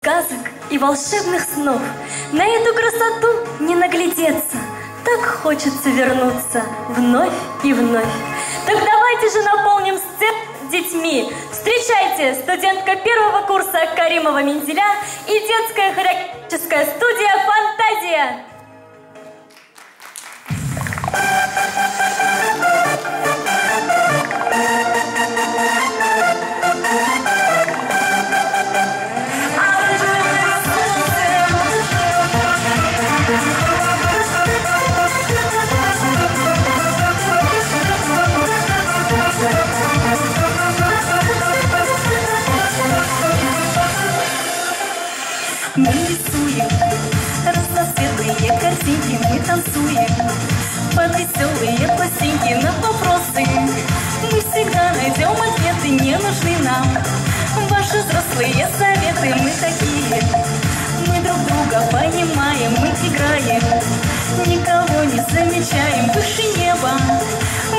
сказок и волшебных снов. На эту красоту не наглядеться, так хочется вернуться вновь и вновь. Так давайте же наполним сцену детьми. Встречайте, студентка первого курса Каримова Менделя и детская хореографическая студия «Фантазия». Мы рисуем разноцветные картинки, мы танцуем под веселые пластинки на вопросы. Мы всегда найдем ответы, не нужны нам ваши взрослые советы. Мы такие, мы друг друга понимаем, мы играем, никого не замечаем. Выше неба,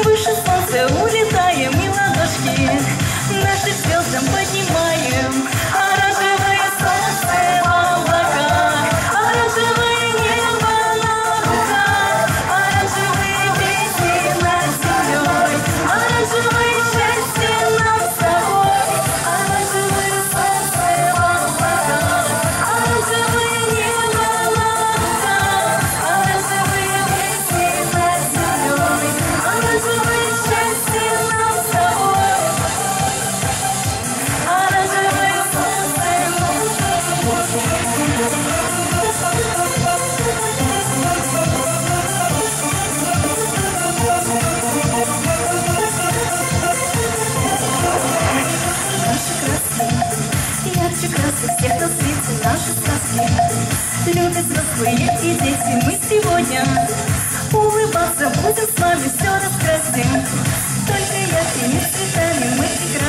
выше солнца улетаем, и ладошки наши звездам поднимаем. Оранжевое солнце в облаках, оранжевое небо на руках, оранжевые песни над землей, оранжевое счастье нам с тобой. Оранжевое солнце в облаках, оранжевое небо на руках, оранжевые песни над землей, оранжевое счастье нам с тобой. Ярче красок всех на свете наши сказки. Любят взрослые и дети, мы сегодня улыбаться будем с вами, все раскрасим. Только яркими цветами мы играем.